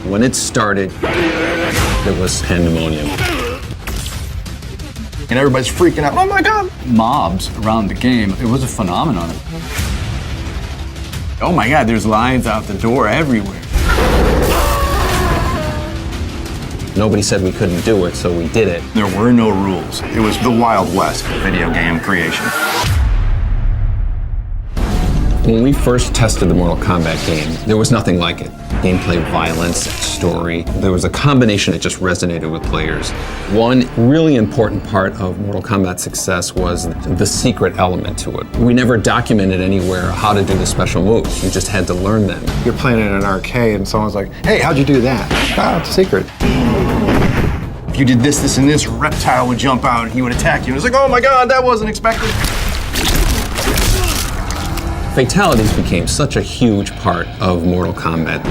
When it started, there was pandemonium. And everybody's freaking out, oh my God! Mobs around the game, it was a phenomenon. Oh my God, there's lines out the door everywhere. Nobody said we couldn't do it, so we did it. There were no rules. It was the Wild West of video game creation. When we first tested the Mortal Kombat game, there was nothing like it. Gameplay, violence, story. There was a combination that just resonated with players. One really important part of Mortal Kombat's success was the secret element to it. We never documented anywhere how to do the special moves. You just had to learn them. You're playing in an arcade and someone's like, hey, how'd you do that? Ah, it's a secret. If you did this, this, and this, a reptile would jump out and he would attack you. And it's like, oh my God, that wasn't expected. Fatalities became such a huge part of Mortal Kombat.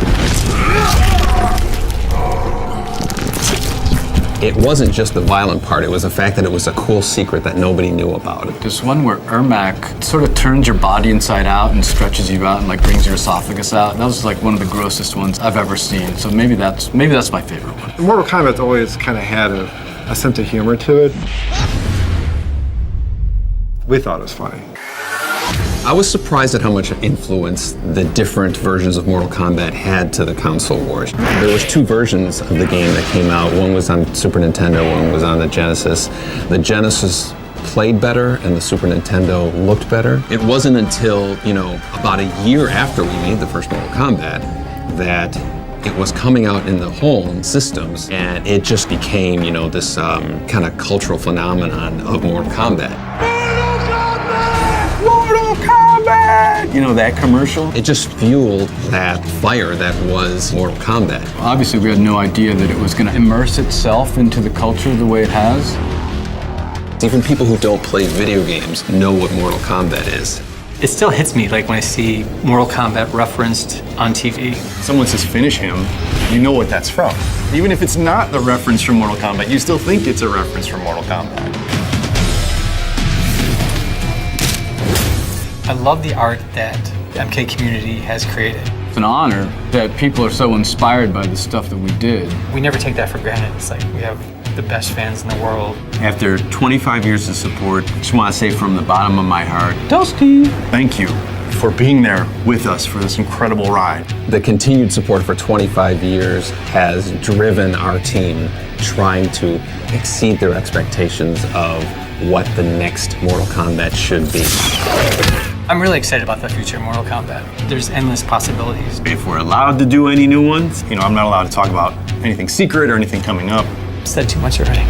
It wasn't just the violent part, it was the fact that it was a cool secret that nobody knew about. There's one where Ermac sort of turns your body inside out and stretches you out and like brings your esophagus out. That was like one of the grossest ones I've ever seen. So maybe that's my favorite one. Mortal Kombat's always kind of had a sense of humor to it. We thought it was funny. I was surprised at how much influence the different versions of Mortal Kombat had to the console wars. There was two versions of the game that came out. One was on Super Nintendo, one was on the Genesis. The Genesis played better and the Super Nintendo looked better. It wasn't until, about a year after we made the first Mortal Kombat that it was coming out in the home systems, and it just became, this kind of cultural phenomenon of Mortal Kombat. You know that commercial? It just fueled that fire that was Mortal Kombat. Obviously, we had no idea that it was going to immerse itself into the culture the way it has. Even people who don't play video games know what Mortal Kombat is. It still hits me like when I see Mortal Kombat referenced on TV. Someone says finish him, you know what that's from. Even if it's not the reference from Mortal Kombat, you still think it's a reference from Mortal Kombat. I love the art that the MK community has created. It's an honor that people are so inspired by the stuff that we did. We never take that for granted. It's like we have the best fans in the world. After 25 years of support, I just want to say from the bottom of my heart, Dusty! Thank you for being there with us for this incredible ride. The continued support for 25 years has driven our team trying to exceed their expectations of what the next Mortal Kombat should be. I'm really excited about the future of Mortal Kombat. There's endless possibilities. if we're allowed to do any new ones, I'm not allowed to talk about anything secret or anything coming up. Said too much already.